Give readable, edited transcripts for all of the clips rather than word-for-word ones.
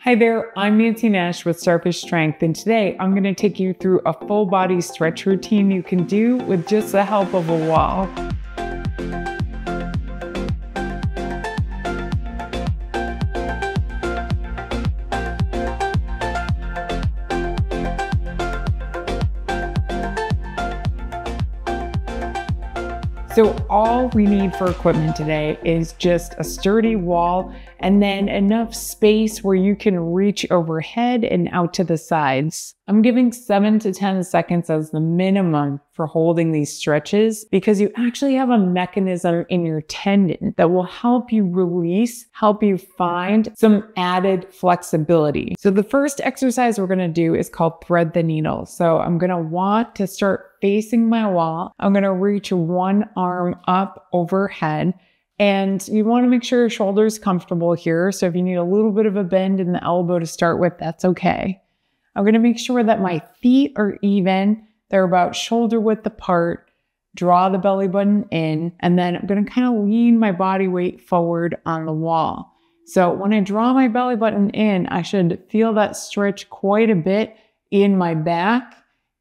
Hi there, I'm Nancy Nash with Starfish Strength, and today I'm going to take you through a full body stretch routine you can do with just the help of a wall. So all we need for equipment today is just a sturdy wall and then enough space where you can reach overhead and out to the sides. I'm giving 7 to 10 seconds as the minimum for holding these stretches because you actually have a mechanism in your tendon that will help you release, help you find some added flexibility. So the first exercise we're going to do is called thread the needle. So I'm going to want to start facing my wall. I'm going to reach one arm up overhead. And you want to make sure your shoulder is comfortable here. So if you need a little bit of a bend in the elbow to start with, that's okay. I'm going to make sure that my feet are even. They're about shoulder width apart. Draw the belly button in. And then I'm going to kind of lean my body weight forward on the wall. So when I draw my belly button in, I should feel that stretch quite a bit in my back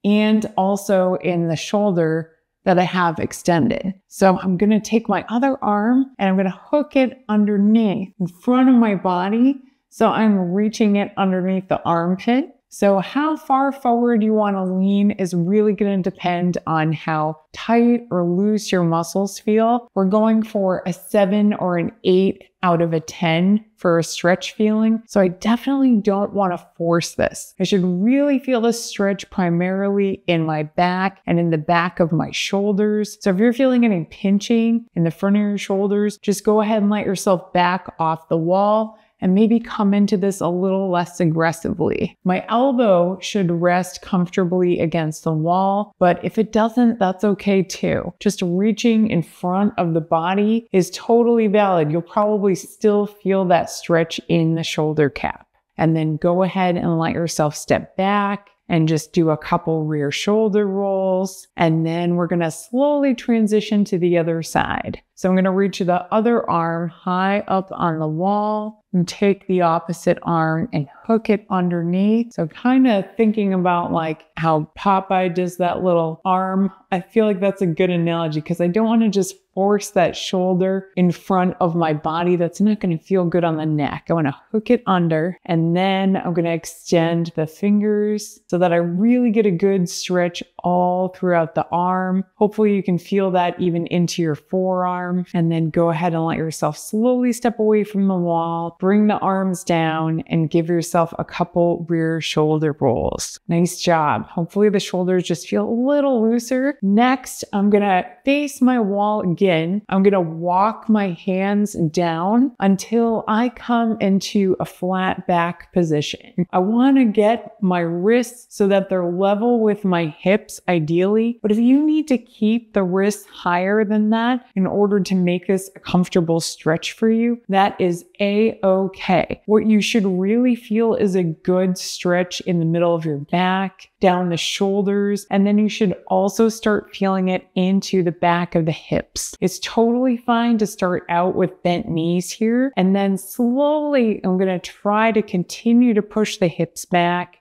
and also in the shoulder that I have extended. So I'm going to take my other arm and I'm going to hook it underneath in front of my body. So I'm reaching it underneath the armpit. So how far forward you want to lean is really going to depend on how tight or loose your muscles feel. We're going for a 7 or an 8 out of a 10 for a stretch feeling. So I definitely don't want to force this. I should really feel the stretch primarily in my back and in the back of my shoulders. So if you're feeling any pinching in the front of your shoulders, just go ahead and let yourself back off the wall and maybe come into this a little less aggressively. My elbow should rest comfortably against the wall, but if it doesn't, that's okay too. Just reaching in front of the body is totally valid. You'll probably still feel that stretch in the shoulder cap. And then go ahead and let yourself step back and just do a couple rear shoulder rolls. And then we're going to slowly transition to the other side. So I'm going to reach the other arm high up on the wall and take the opposite arm and hook it underneath. So kind of thinking about like how Popeye does that little arm. I feel like that's a good analogy because I don't want to just force that shoulder in front of my body. That's not going to feel good on the neck. I want to hook it under and then I'm going to extend the fingers so that I really get a good stretch all throughout the arm. Hopefully you can feel that even into your forearm. And then go ahead and let yourself slowly step away from the wall, bring the arms down and give yourself a couple rear shoulder rolls. Nice job. Hopefully the shoulders just feel a little looser. Next, I'm going to face my wall again. I'm going to walk my hands down until I come into a flat back position. I want to get my wrists so that they're level with my hips ideally. But if you need to keep the wrists higher than that in order to make this a comfortable stretch for you, that is a-okay. What you should really feel is a good stretch in the middle of your back, down the shoulders, and then you should also start feeling it into the back of the hips. It's totally fine to start out with bent knees here, and then slowly I'm going to try to continue to push the hips back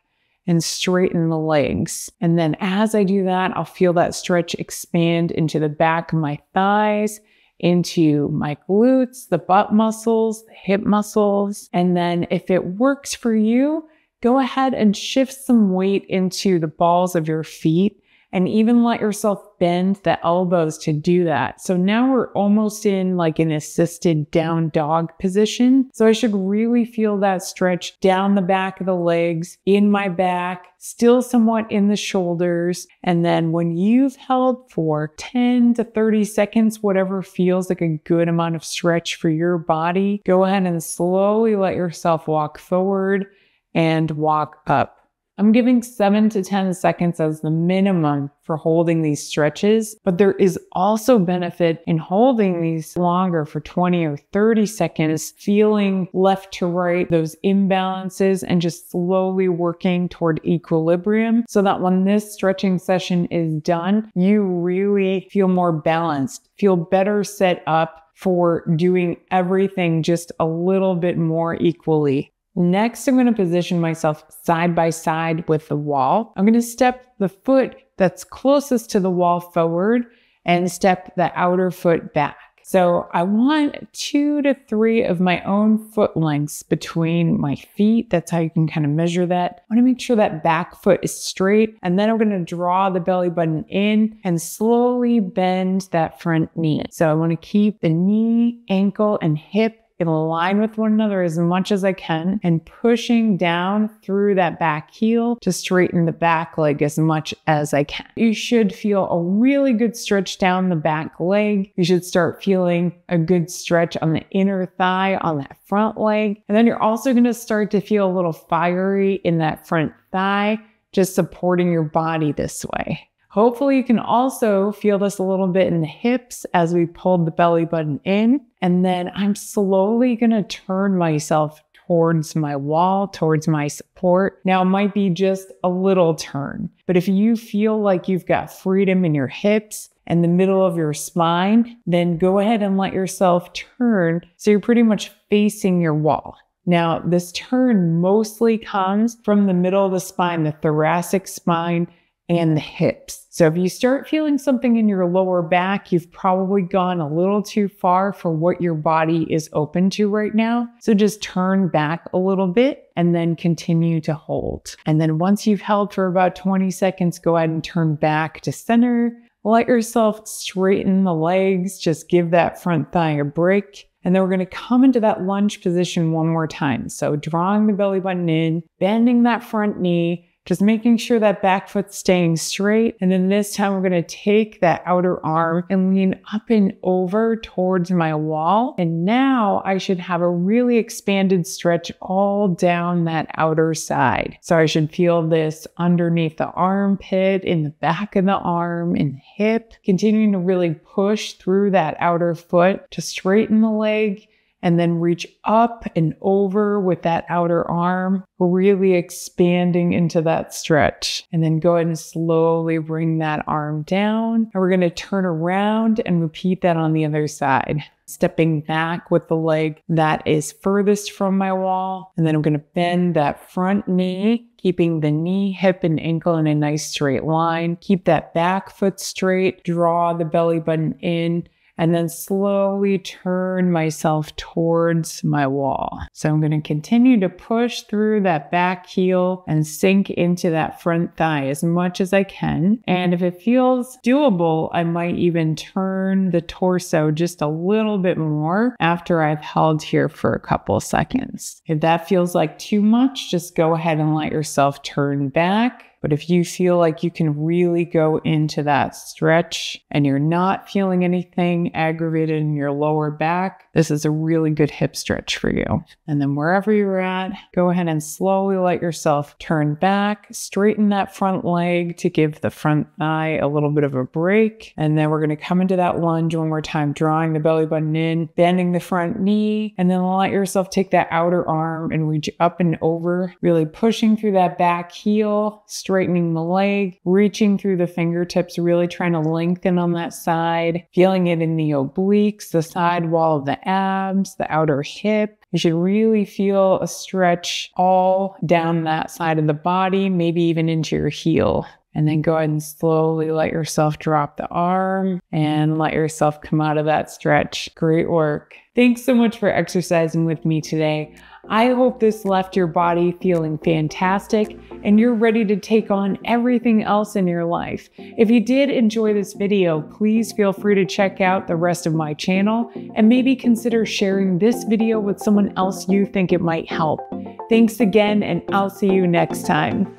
and straighten the legs. And then as I do that, I'll feel that stretch expand into the back of my thighs, into my glutes, the butt muscles, the hip muscles. And then if it works for you, go ahead and shift some weight into the balls of your feet and even let yourself bend the elbows to do that. So now we're almost in like an assisted down dog position. So I should really feel that stretch down the back of the legs, in my back, still somewhat in the shoulders. And then when you've held for 10 to 30 seconds, whatever feels like a good amount of stretch for your body, go ahead and slowly let yourself walk forward and walk up. I'm giving 7 to 10 seconds as the minimum for holding these stretches, but there is also benefit in holding these longer for 20 or 30 seconds, feeling left to right, those imbalances, and just slowly working toward equilibrium so that when this stretching session is done, you really feel more balanced, feel better set up for doing everything just a little bit more equally. Next, I'm going to position myself side by side with the wall. I'm going to step the foot that's closest to the wall forward and step the outer foot back. So I want 2 to 3 of my own foot lengths between my feet. That's how you can kind of measure that. I want to make sure that back foot is straight. And then I'm going to draw the belly button in and slowly bend that front knee. So I want to keep the knee, ankle, and hip in line with one another as much as I can and pushing down through that back heel to straighten the back leg as much as I can. You should feel a really good stretch down the back leg. You should start feeling a good stretch on the inner thigh on that front leg. And then you're also going to start to feel a little fiery in that front thigh, just supporting your body this way. Hopefully you can also feel this a little bit in the hips as we pulled the belly button in. And then I'm slowly going to turn myself towards my wall, towards my support. Now it might be just a little turn, but if you feel like you've got freedom in your hips and the middle of your spine, then go ahead and let yourself turn so you're pretty much facing your wall. Now, this turn mostly comes from the middle of the spine, the thoracic spine, and the hips. So if you start feeling something in your lower back, you've probably gone a little too far for what your body is open to right now. So just turn back a little bit and then continue to hold. And then once you've held for about 20 seconds, go ahead and turn back to center. Let yourself straighten the legs. Just give that front thigh a break. And then we're going to come into that lunge position one more time. So drawing the belly button in, bending that front knee, just making sure that back foot's staying straight. And then this time we're going to take that outer arm and lean up and over towards my wall. And now I should have a really expanded stretch all down that outer side. So I should feel this underneath the armpit, in the back of the arm, in the hip, continuing to really push through that outer foot to straighten the leg. And then reach up and over with that outer arm, really expanding into that stretch. And then go ahead and slowly bring that arm down. And we're going to turn around and repeat that on the other side. Stepping back with the leg that is furthest from my wall. And then I'm going to bend that front knee, keeping the knee, hip, and ankle in a nice straight line. Keep that back foot straight. Draw the belly button in. And then slowly turn myself towards my wall. So I'm going to continue to push through that back heel and sink into that front thigh as much as I can. And if it feels doable, I might even turn the torso just a little bit more after I've held here for a couple of seconds. If that feels like too much, just go ahead and let yourself turn back. But if you feel like you can really go into that stretch and you're not feeling anything aggravated in your lower back, this is a really good hip stretch for you. And then wherever you're at, go ahead and slowly let yourself turn back, straighten that front leg to give the front thigh a little bit of a break. And then we're going to come into that lunge one more time, drawing the belly button in, bending the front knee, and then let yourself take that outer arm and reach up and over, really pushing through that back heel, straightening the leg, reaching through the fingertips, really trying to lengthen on that side, feeling it in the obliques, the side wall of the abs, the outer hip. You should really feel a stretch all down that side of the body, maybe even into your heel. And then go ahead and slowly let yourself drop the arm and let yourself come out of that stretch. Great work. Thanks so much for exercising with me today. I hope this left your body feeling fantastic and you're ready to take on everything else in your life. If you did enjoy this video, please feel free to check out the rest of my channel and maybe consider sharing this video with someone else you think it might help. Thanks again, and I'll see you next time.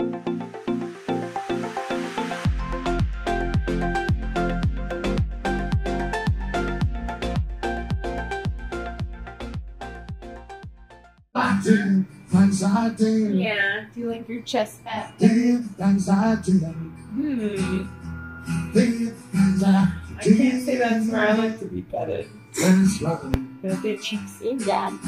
Yeah, do you like your chest fat? I can't say that's where I like to be petted. But it's cheeks in that.